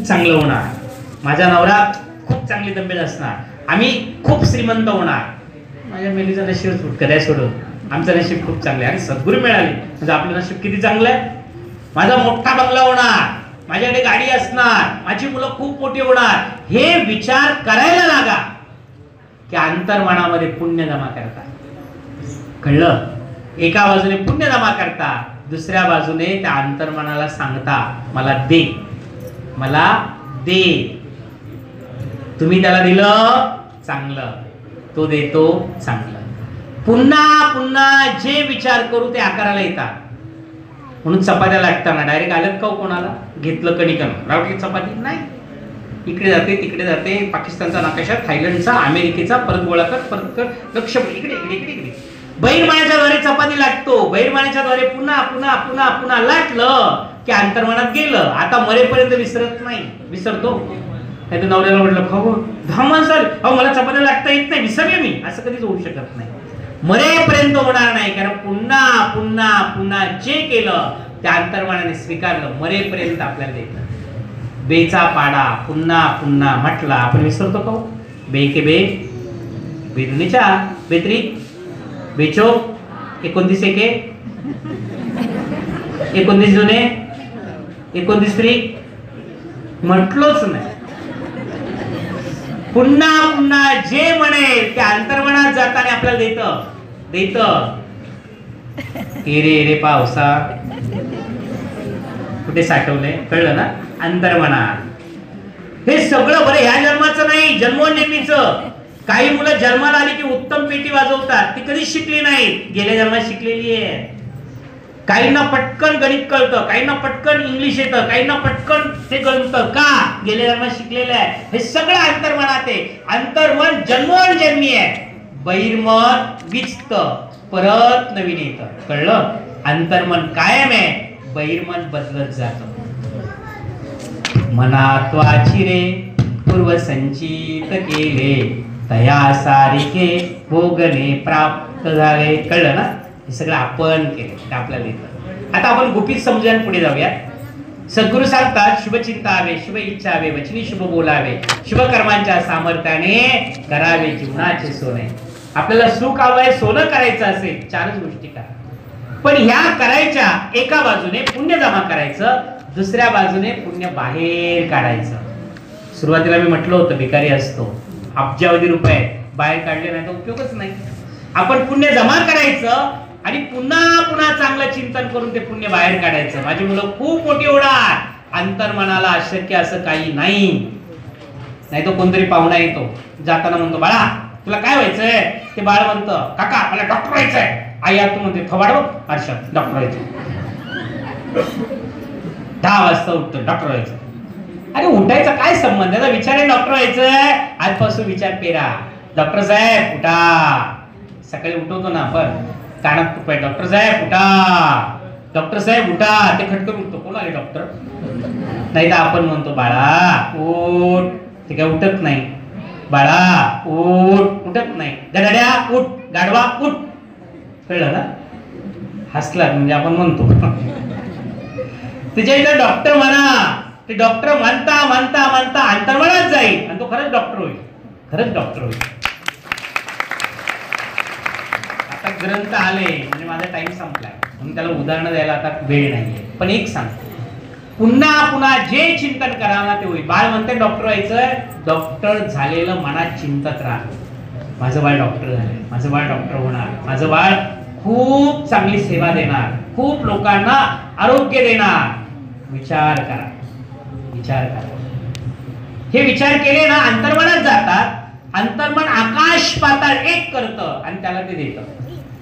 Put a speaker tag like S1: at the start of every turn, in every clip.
S1: चांगलं होणार, माझा नवरा खूप चांगली तब्येत असणार, आम्ही खूप श्रीमंत होणार, माझ्या मेलीचं नशीब सुटकं द्या सोडून, आमचं नशीब खूप चांगलं आहे. आणि सद्गुरू मिळाली म्हणजे आपलं नशीब किती चांगलं आहे. माझा मोठा बंगला होणार, माझ्याकडे गाडी असणार, माझी मुलं खूप मोठी होणार, हे विचार करायला लागा की अंतर्मनामध्ये पुण्य जमा करता. कळलं? एका बाजूने पुण्य जमा करता, दुसऱ्या बाजूने त्या अंतर्मनाला सांगता मला दे, मला दे. तुम्ही त्याला दिलं चांगलं, तो देतो चांगलं. पुन्हा पुन्हा जे विचार करू ते आकाराला येतात. म्हणून चपात्या लागताना डायरेक्ट आल्यात का कोणाला? घेतलं कणिकन रावटी चपाती नाही, इकडे जाते तिकडे जाते, पाकिस्तानचा नकाशा, थायलंडचा, अमेरिकेचा, परत गोळा कर, परत कर, लक्ष इकडे इकडे इकडे इकडे. बहिर्मानाच्या द्वारे चपाती लागतो, बहिर्मानाच्या द्वारे पुन्हा पुन्हा पुन्हा पुन्हा लाटलं की अंतर्मनात गेलं. आता मरेपर्यंत विसरत नाही, विसरतो नाही तर नवऱ्याला म्हटलं खाऊ 10 माणसं आली, अहो मला चपात्या लागता येत नाही, विसरले मी, असं कधीच होऊ शकत नाही. मरेपर्यंत होणार नाही, कारण पुन्हा पुन्हा पुन्हा जे केलं त्या अंतर्मनाने स्वीकारलं, मरेपर्यंत आपल्याला देतं. बेचा पाडा पुन्हा पुन्हा म्हटला आपण विसरतो का? बे के बे, बेदुनीच्या बेत्री, बेचो 29 एके 29 जुने 29 फ्री म्हटलोच नाही. पुन्हा पुन्हा जे म्हणेल त्या अंतर्मनात जाताना आपल्याला देत. रे रे पावसा कुठे साठवले? कळलं ना? अंतर्मनात. हे सगळं बरं ह्या जन्माचं नाही, जन्मोजन्मीचं. काही मुलं जन्माला आली की उत्तम पेटी वाजवतात, ती कधीच शिकली नाहीत, गेल्या जन्मात शिकलेली आहे. काहींना पटकन गणित कळतं, काहींना पटकन इंग्लिश येतं, काहींना पटकन ते कळतं का? गेल्या जन्मात शिकलेलं आहे. हे सगळं अंतर्मनात आहे. अंतर्मन जन्मोजन्मी आहे. बहिर्मन विचतं, परत नवीन येतं. कळलं? अंतर्मन कायम आहे, बहिर्मन बदलत जातं. मनात्वाची रे पूर्वसंचित केले, तया सारिके भोगणे प्राप्त झाले. कळलं ना? हे सगळं आपण केलं, ते आपल्याला येतं. आता आपण गुपित समजून पुढे जाऊया. सद्गुरू सांगतात शुभचिंतावे, शुभ इच्छावे, वचनी शुभ बोलावे, शुभ कर्मांच्या सामर्थ्याने करावे जीवनाचे सोने. आपल्याला सुख हवंय, सोनं करायचं असेल 4च गोष्टी करा. पण ह्या करायच्या, एका बाजूने पुण्य जमा करायचं, दुसऱ्या बाजूने पुण्य बाहेर काढायचं. सुरुवातीला मी म्हटलं होतं भिकारी असतो, अब्जावधी रुपये बाहेर काढले नाही तर उपयोगच नाही. आपण पुण्य जमा करायचं आणि पुन्हा पुन्हा चांगलं चिंतन करून ते पुण्य बाहेर काढायचं. माझी मुलं खूप मोठी होणार, अंतर्मनाला अशक्य असं काही नाही. नाही तो कोणतरी पाहुणा येतो, जाताना म्हणतो बाळा तुला काय व्हायचंय? ते बाळ म्हणतं काका मला डॉक्टर व्हायचंय. आई तू म्हणते थोबाड बघ अर्षद डॉक्टर व्हायचं. 10 वाजता उठतो डॉक्टर व्हायचं. अरे उठायचा काय संबंध? त्याचा विचार आहे डॉक्टर व्हायचंय, आजपासून विचार पेरा. डॉक्टर साहेब उठा. सकाळी उठवतो ना आपण, कानात तुपाय डॉक्टर साहेब उठा, डॉक्टर साहेब उठा. ते खटकन उठतो, कोण आले डॉक्टर? नाही तर आपण म्हणतो बाळा उठ, ते काय उठत नाही. बाळा उठ, उठत नाही. गडाड्या उठ, गाढवा उठ. कळलं ना? हसला म्हणजे आपण म्हणतो. त्याच्या इथं डॉक्टर म्हणा, ते डॉक्टर म्हणता म्हणता म्हणता अंतर्मनात जाईल आणि तो खरंच डॉक्टर होईल, खरंच डॉक्टर होईल. आता ग्रंथ आले म्हणजे माझा टाइम संपलाय, म्हणून त्याला उदाहरणं द्यायला आता वेळ नाहीये. पण एक सांगतो, पुन्हा पुन्हा जे चिंतन करा ना ते होईल. बाळ म्हणते डॉक्टर व्हायचंय, डॉक्टर झालेलं मनात चिंतत राहा. माझं बाळ डॉक्टर झालंय, माझं बाळ डॉक्टर होणार, माझं बाळ खूप चांगली सेवा देणार, खूप लोकांना आरोग्य देणार. विचार करा, विचार करा. हे विचार केले ना अंतर्मनात जातात. अंतर्मन आकाश पाताळ एक करतं आणि त्याला ते देतं.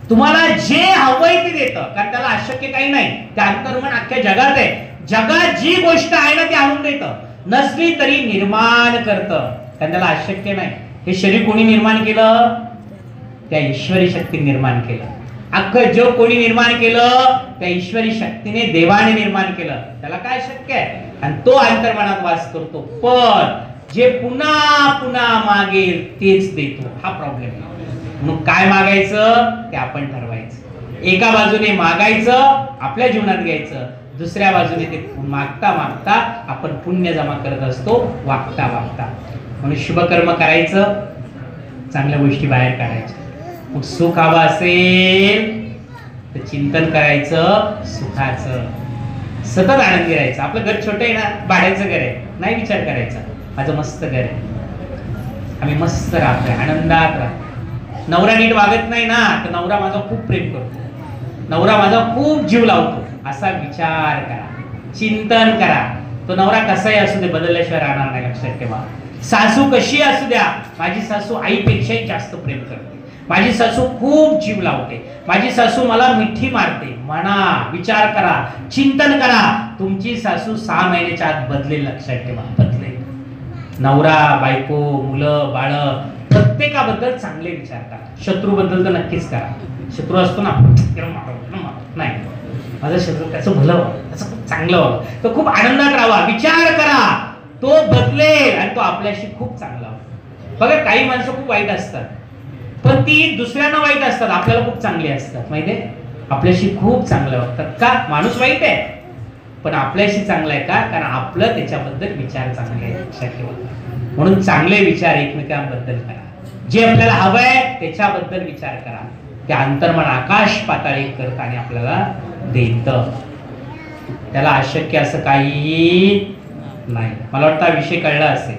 S1: तुम्हाला जे हवंय ते देतं, कारण त्याला अशक्य काही नाही. ते अंतर्मन अख्ख्या जगात आहे. जगात जी गोष्ट आहे ना ती आणून देतं, नसली तरी निर्माण करतं, कारण त्याला अशक्य नाही. हे शरीर कोणी निर्माण केलं? त्या ईश्वरी शक्ती निर्माण केलं. अख्खं जग कोणी निर्माण केलं? त्या ईश्वरी शक्तीने, देवाने निर्माण केलं. त्याला काय शक्य आहे? आणि तो अंतर्मनात वास करतो. पण जे पुन्हा पुन्हा मागेल तेच देतो. हा प्रॉब्लेम आहे. मग काय मागायचं ते आपण ठरवायचं. एका बाजूने मागायचं, आपल्या जीवनात घ्यायचं, दुसऱ्या बाजूने ते मागता मागता आपण पुण्य जमा करत असतो वागता वागता. म्हणून शुभकर्म करायचं, चांगल्या गोष्टी बाहेर काढायच्या. मग सुख हवं असेल तर चिंतन करायचं सुखाचं, सतत आनंदी राहायचं. आपलं घर छोटं आहे ना, भाड्याचं घर आहे, नाही विचार करायचा माझं मस्त घर आहे, आम्ही मस्त राहतोय, आनंदात राहतो. नवरा नीट वागत नाही ना, तर नवरा माझा खूप प्रेम करतो, नवरा माझा खूप जीव लावतो, असा विचार करा, चिंतन करा. तो नवरा कसाही असू दे, बदलल्याशिवाय राहणार नाही, लक्षात ठेवा. सासू कशी असू द्या, माझी सासू आईपेक्षाही जास्त प्रेम करते, माझी सासू खूप जीव लावते, माझी सासू मला मिठी मारते. म्हणा, विचार करा, चिंतन करा, तुमची सासू 6 महिन्याच्या आत बदलेल, लक्षात ठेवा, बदलेल. नवरा, बायको, मुलं, बाळ प्रत्येकाबद्दल चांगले विचार करा. शत्रूबद्दल तर नक्कीच करा. शत्रू असतो ना, नाही, माझा शत्रू त्याचं भलं व्हावं, त्याचं खूप चांगलं व्हावं, तो खूप आनंदात राहावा, विचार करा, तो बदलेल आणि तो आपल्याशी खूप चांगला होईल. बघा, काही माणसं खूप वाईट असतात, पण ती दुसऱ्यांना वाईट असतात, आपल्याला खूप चांगली असतात. माहितीये, आपल्याशी खूप चांगलं वागतात. का? माणूस वाईट आहे पण आपल्याशी चांगला आहे. का? कारण आपलं त्याच्याबद्दल विचार चांगले आहे, लक्षात ठेवा. म्हणून चांगले विचार एकमेकांबद्दल करा, जे आपल्याला हवंय त्याच्याबद्दल विचार करा. ते अंतर्मन आकाश पाताळ एक करताना आपल्याला देत, त्याला अशक्य असं काही नाही. मला वाटतं हा विषय कळला असेल.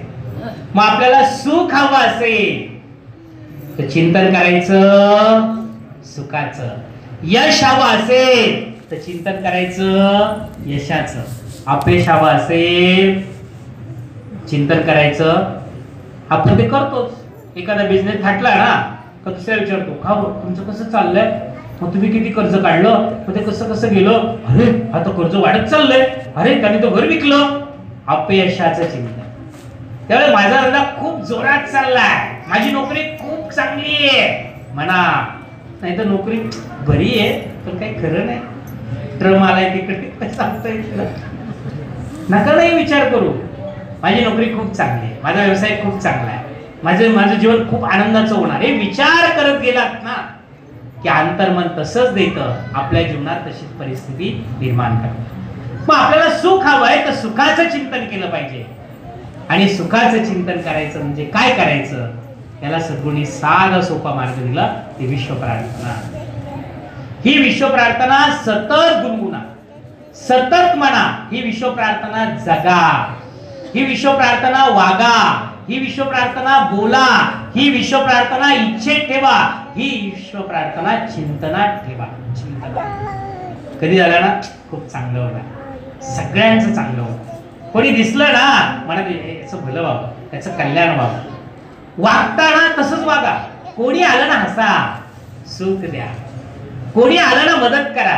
S1: मग आपल्याला सुख हवं असेल तर चिंतन करायचं सुखाचं. यश हवं असेल तर चिंतन करायचं यशाचं. अपयश हवं असेल चिंतन करायचं. आपण ते करतोच. एखादा बिझनेस थाटला ना का दुसऱ्या विचारतो, का तुमचं कसं चाललंय, मग तुम्ही किती कर्ज काढलं, मग ते कसं कसं गेलं, अरे आता कर्ज वाढत चाललंय, अरे त्याने तो घर विकलं. अपयशाचं चिंतन. त्यावेळेस माझा धंदा खूप जोरात चाललाय, माझी नोकरी खूप चांगली आहे म्हणा, नाही तर नोकरी बरी आहे पण काही खरं नाही, ट्रम आलाय तिकडे सांगता येत नका नाही विचार करू. माझी नोकरी खूप चांगली आहे, माझा व्यवसाय खूप चांगला आहे, माझं जीवन खूप आनंदाचं होणार, हे विचार करत गेलात ना की अंतर्मन तसंच देतं, आपल्या जीवनात तशीच परिस्थिती निर्माण करतं. मग आपल्याला सुख हवंय तर सुखाचं चिंतन केलं पाहिजे. आणि सुखाचं चिंतन करायचं म्हणजे काय करायचं, त्याला सद्गुरूंनी साधा सोपा मार्ग दिला, ते विश्व प्रार्थना. ही विश्व प्रार्थना सतत गुणगुणा, सतत म्हणा. ही विश्व प्रार्थना जगा, ही विश्व प्रार्थना वागा, ही विश्व प्रार्थना बोला, ही विश्व प्रार्थना इच्छेत ठेवा, ही विश्व प्रार्थना चिंतनात ठेवा. चिंतनात कधी झाला ना खूप चांगलं होणार, सगळ्यांचं चांगलं होणार. कोणी दिसलं ना म्हणा याचं भलं व्हावं, त्याचं कल्याण व्हावं. वागताना तसंच वागा. कोणी आलं ना हसा, सुख द्या. कोणी आलं ना मदत करा.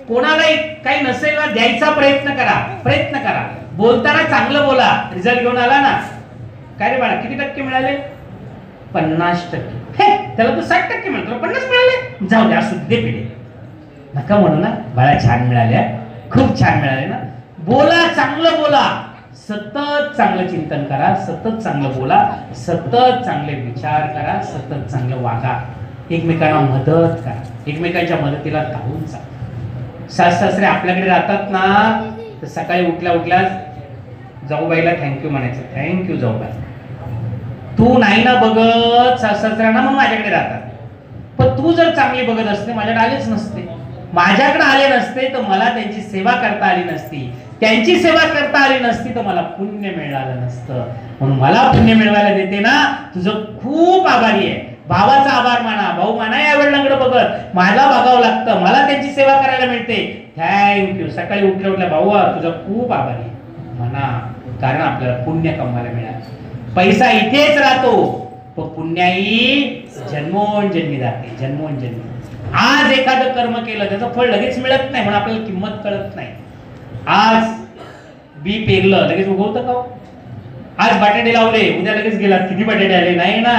S1: कोणाला काही नसेल ना द्यायचा प्रयत्न करा. बोलताना चांगलं बोला. रिझल्ट घेऊन आला ना, काय रे बाळा किती टक्के मिळाले, 50%. त्याला तू 60% मिळतो, 50 मिळाले, जाऊ द्या सुद्धा पिढे. नका म्हणू ना बाळा छान मिळाल्या, खूप छान मिळाले ना. बोला, चांगलं बोला, सतत चांगलं चिंतन करा, सतत चांगलं बोला, सतत चांगले विचार करा, सतत चांगलं वागा. एकमेकांना मदत करा, एकमेकांच्या मदतीला धावून जा. सासरे आपल्याकडे राहतात ना तर सकाळी उठल्या जाऊबाईला थँक्यू म्हणायचं, थँक्यू जाऊबाई, तू नाही ना बघत सासऱ्यांना म्हणून माझ्याकडे राहतात, पण तू जर चांगली बघत असते माझ्याकडे आलेच नसते, माझ्याकडे आले नसते तर मला त्यांची सेवा करता आली नसती, त्यांची सेवा करता आली नसती तर मला पुण्य मिळालं नसतं. म्हणून मला पुण्य मिळवायला देते ना, तुझं खूप आभारी आहे. भावाचा आभार माना, भाऊ माना या वडिलांकडे बघत, मला बघावं लागतं, मला त्यांची सेवा करायला मिळते, थँक्यू. सकाळी उठल्या भाऊ तुझं खूप आभारी आहे म्हणा, कारण आपल्याला पुण्य कमवायला मिळालं. पैसा इथेच राहतो पण पुण्याही जन्मोजन्मी जाते, जन्मोजन्मी. आज एखादं कर्म केलं त्याचं फळ लगेच मिळत नाही, म्हणून आपल्याला किंमत कळत नाही. आज बी पेरलं लगेच उगवतं का? आज बटाटे लावले उद्या लगेच गेलात किती बटाटे आले नाही ना,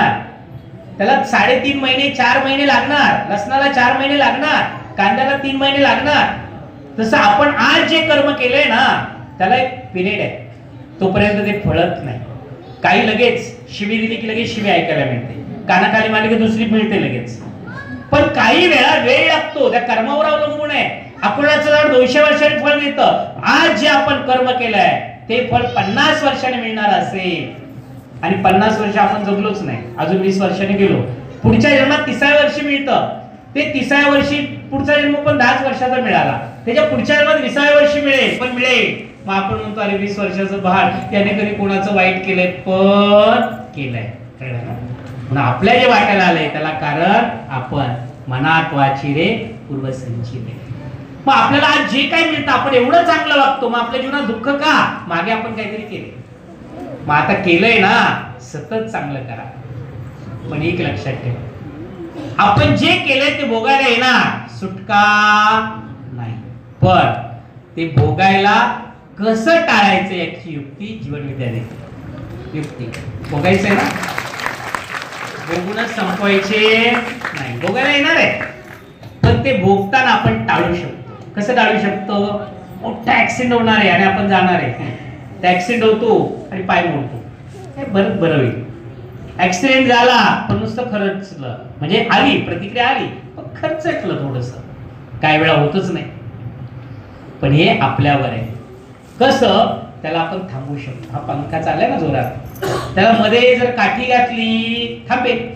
S1: त्याला 3.5 महिने 4 महिने लागणार, लसणाला 4 महिने लागणार, कांद्याला 3 महिने लागणार. तसं आपण आज जे कर्म केलंय ना त्याला एक पिरियड आहे, तोपर्यंत ते फळत नाही. काही लगेच शिवी दिली की लगेच शिवी ऐकायला मिळते, कानाखाली मारली की दुसरी मिळते लगेच, पण काही वेळा वेळ लागतो, त्या कर्मावर अवलंबून आहे. अकोल्याचं झाड 200 वर्षांनी फळ देतं. आज जे आपण कर्म केलंय ते फळ 50 वर्षांनी मिळणार असेल आणि 50 वर्ष आपण जगलोच नाही, अजून 20 वर्षांनी गेलो, पुढच्या जन्मात 30व्या वर्षी मिळतं. ते 30व्या वर्षी पुढचा जन्म पण 10 वर्षाचा मिळाला, त्याच्या पुढच्या जन्मात 20व्या वर्षी मिळेल, पण मिळेल. मग आपण म्हणतो अरे 20 वर्षाचं बाळ त्याने कधी कोणाचं वाईट केलंय, पण केलंय. म्हणून आपल्या जे वाट्याला आलंय त्याला कारण आपण मनात वाचिरे पूर्वसंचिते. मग आपल्याला आज जे काही मिळतं आपण एवढं चांगलं वागतो, मग आपल्या जीवनात दुःख का? मागे आपण काहीतरी केले. मग आता केलंय ना, सतत चांगलं करा. पण एक लक्षात ठेवा, आपण जे केलंय ते भोगायला येणार, सुटका नाही. पण ते भोगायला कसं टाळायचं याची युक्ती जीवनविद्या देते. युक्ती भोगायचंय ना, भोगूनच संपवायचे नाही. भोगायला येणार आहे, पण ते भोगताना आपण टाळू शकतो. कसं टाळू शकतो? मोठा ऍक्सिडेंट होणार आहे आणि आपण जाणार आहे, त्या ऍक्सिडेंट होतो आणि पाय मोडतो, हे बरं बरं होईल. ऍक्सिडेंट झाला पण नुसतं खर्चलं, म्हणजे आली प्रतिक्रिया आली पण खर्चटलं थोडंसं, काही वेळा होतच नाही. पण हे आपल्यावर आहे. कसं? त्याला आपण थांबवू शकतो. हा पंखा चाललाय ना जोरात, त्याला मध्ये जर काठी घातली थांबेल,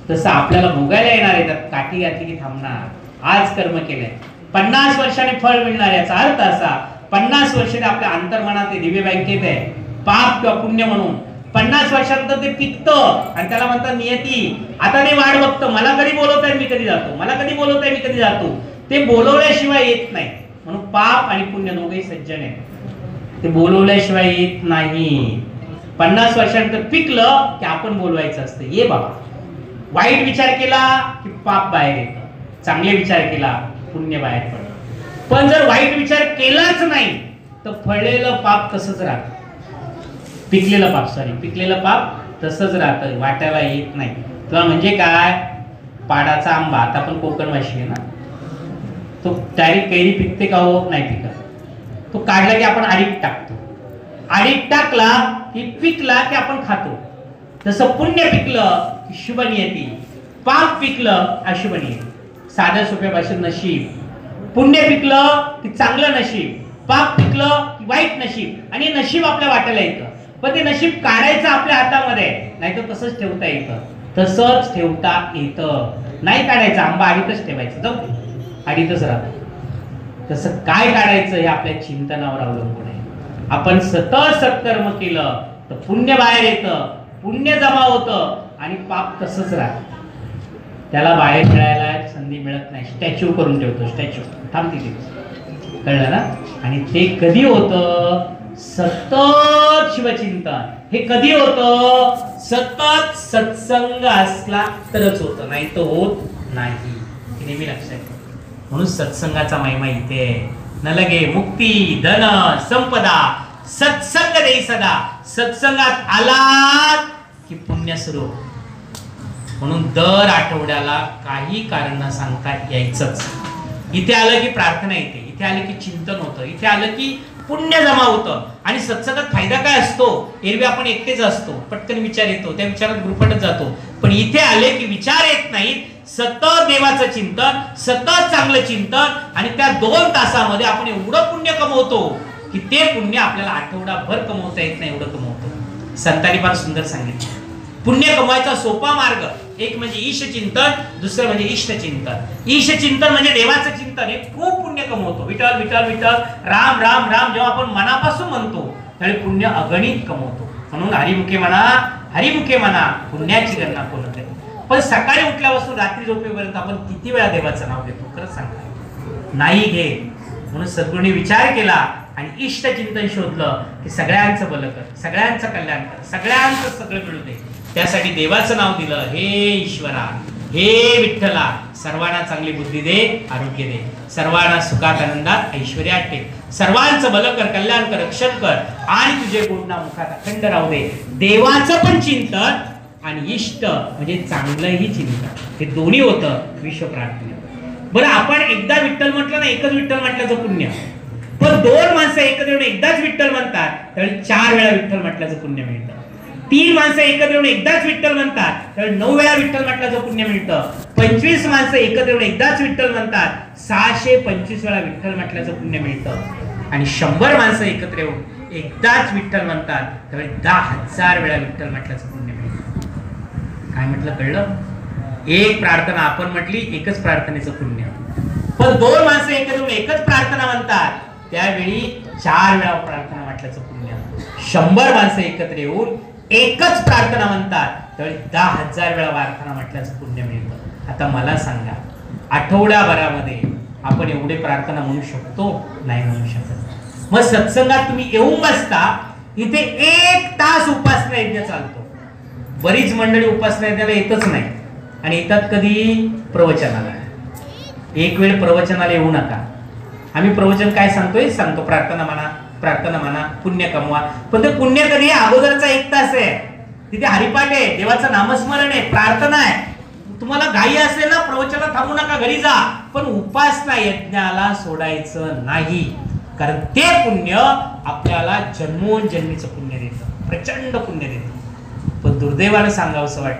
S1: तसं आपल्याला भोगायला येणार आहे, त्यात काठी घातली की थांबणार. आज कर्म केलंय, 50 वर्षांनी फळ मिळणार. याचा अर्थ असा 50 वर्षांनी आपल्या अंतर्मनात ते दिव्य बँकेत आहे, पाप किंवा पुण्य म्हणून. 50 वर्षानंतर ते पिकतं आणि त्याला म्हणतात नियती. आता ते वाट बघतं, मला कधी बोलवताय मी कधी जातो, मला कधी बोलवताय मी कधी जातो. ते बोलवल्याशिवाय येत नाही. म्हणून पाप आणि पुण्य दोघेही सज्जन आहेत, ते बोलवल्याशिवाय येत नाही. 50 वर्षानंतर पिकलं की आपण बोलवायचं असतं, ये बाबा. वाईट विचार केला की पाप बाहेर येतं, चांगले विचार केला पुण्य बाहेर पडतं. पण जर वाईट विचार केलाच नाही तर फळलेलं पाप तसंच राहतं, पिकलेलं पाप तसंच राहतं, वाट्याला येत नाही. तुला म्हणजे काय? पाडाचा आंबा, आता आपण कोकण भाषी आहे ना, तो डायरेक्ट कैरी पिकते का? हो, नाही पिकत. तो काढला की आपण आडीत टाकतो, आडीत टाकला की पिकला की आपण खातो. तसं पुण्य पिकलं की शुभ नियती, पाप पिकलं अशुभ नियती. साध्या सोप्या भाषेत नशीब. पुण्य पिकलं की चांगलं नशीब, पाप पिकलं की वाईट नशीब. आणि नशीब आपल्या वाट्याला येतं, पण ते नशीब काढायचं आपल्या हातामध्ये, नाही तर तसंच ठेवता येतं. तसंच ठेवता येतं, नाही काढायचं. आंबा आडीतच ठेवायचं, जाऊ आडीतच राहतो. तसं काय काढायचं हे आपल्या चिंतनावर अवलंबून आहे. आपण सतत सत्कर्म केलं तर पुण्य बाहेर येतं, पुण्य जमा होतं आणि पाप तसंच राहतं. त्याला बाहेर मिळायला संधी मिळत नाही. स्टॅच्यू करून ठेवतो, स्टॅच्यू थांबते ते, कळलं ना? आणि ते कधी होतं? सतत शिवचिंतन. हे कधी होतं? सतत सत्संग असला तरच होतं, नाही तर होत नाही. हे नेहमी लक्षात ठेवा. म्हणून सत्संगाचा महिमा इथे आहे. न लगे मुक्ती धन संपदा, सत्संग देई सदा. सत्संगात आलात की पुण्य सुरू. म्हणून दर आठवड्याला काही कारण न सांगता यायचंच. इथे आलं की प्रार्थना येते, इथे आलं की चिंतन होतं, इथे आलं की पुण्य जमा होतं. आणि सत्संगात फायदा काय असतो? एरवी आपण एकटेच असतो, पटकन विचार येतो, त्या विचारात गुरफटत जातो. पण इथे आले की विचार येत नाहीत, सतत देवाचं चिंतन, सतत चांगलं चिंतन. आणि त्या 2 तासामध्ये आपण एवढं पुण्य कमवतो की ते पुण्य आपल्याला आठवडाभर कमवता येत नाही, एवढं कमवतो. संतांनी फार सुंदर सांगितलं. पुण्य कमवायचा सोपा मार्ग एक म्हणजे ईश चिंतन, दुसरं म्हणजे इष्ट चिंतन. ईश चिंतन म्हणजे देवाचं चिंतन, हे खूप पुण्य कमवतो. विठ्ठल विठ्ठल विठ्ठल, राम राम राम जेव्हा आपण मनापासून म्हणतो त्यावेळी पुण्य अगणित कमवतो. म्हणून हरिमुखे म्हणा, हरिमुखे म्हणा, पुण्याची गणना कोण होते. पण सकाळी उठल्यापासून रात्री झोपेपर्यंत आपण किती वेळा देवाचं नाव घेतो? खरंच सांगा, नाही घे. म्हणून सद्गुरूंनी विचार केला आणि इष्ट चिंतन शोधलं की सगळ्यांचं भलं कर, सगळ्यांचं कल्याण कर, सगळ्यांचं सगळं मिळू दे. त्यासाठी देवाचं नाव दिलं. हे ईश्वरा, हे विठ्ठला, सर्वांना चांगली बुद्धी दे, आरोग्य दे, सर्वांना सुखात आनंदात ऐश्वर्यात ठेव, सर्वांचं भलं कर, कल्याण कर, रक्षण कर आणि तुझे गुण ना मुखात अखंड राहू दे. देवाचं पण चिंतन आणि इष्ट म्हणजे चांगलंही चिंतन, हे दोन्ही होतं विश्व प्रार्थनेत. बरं, आपण एकदा विठ्ठल म्हटलं ना, एकच विठ्ठल म्हटल्याचं पुण्य. पण 2 माणसं एकत्र येऊन एकदाच विठ्ठल म्हणतात त्यावेळी 4 वेळा विठ्ठल म्हटल्याचं पुण्य मिळतं. 3 माणसं एकत्र येऊन एकदाच विठ्ठल म्हणतात तर 9 वेळा विठ्ठल म्हटल्याचं पुण्य मिळतं. 25 माणसं एकत्र येऊन एकदाच विठ्ठल म्हणतात 625 वेळा विठ्ठल म्हटल्याचं पुण्य मिळतं. आणि 100 माणसं एकत्र येऊन एकदाच विठ्ठल म्हणतात त्यावेळी 10,000 वेळा विठ्ठल म्हटल्याचं पुण्य मिळतं. काय म्हटलं कळलं? एक प्रार्थना आपण म्हटली, एकच प्रार्थनेचं पुण्य. पण 2 माणसं एकत्र येऊन एकच प्रार्थना म्हणतात त्यावेळी 4 वेळा प्रार्थना म्हटल्याचं पुण्य. 100 माणसं एकत्र येऊन एकच प्रार्थना म्हणतात त्यावेळी 10,000 वेळा प्रार्थना म्हटल्याचं पुण्य मिळतं. आता मला सांगा, आठवड्याभरामध्ये आपण एवढे प्रार्थना म्हणू शकतो? नाही म्हणू शकत. मग सत्संगात तुम्ही येऊन बसता, इथे 1 तास उपासना यज्ञ चालतो. बरीच मंडळी उपासना यज्ञाला येतच नाही आणि येतात कधी? प्रवचनाला. एक वेळ प्रवचनाला येऊ नका. आम्ही प्रवचन काय सांगतोय? सांगतो प्रार्थना म्हणा, प्रार्थना म्हणा, पुण्य कमवा. पण ते पुण्य कधी? अगोदरचा 1 तास आहे, तिथे हरिपाठ आहे, देवाचं नामस्मरण आहे, प्रार्थना आहे. तुम्हाला घाई असेल ना, प्रवचनाला थांबू नका, घरी जा. पण उपासना यज्ञाला सोडायचं नाही, कारण ते पुण्य आपल्याला जन्मोजन्मीचं पुण्य देतं, प्रचंड पुण्य देतं. पण दुर्दैवानं सांगावंसं वाटतं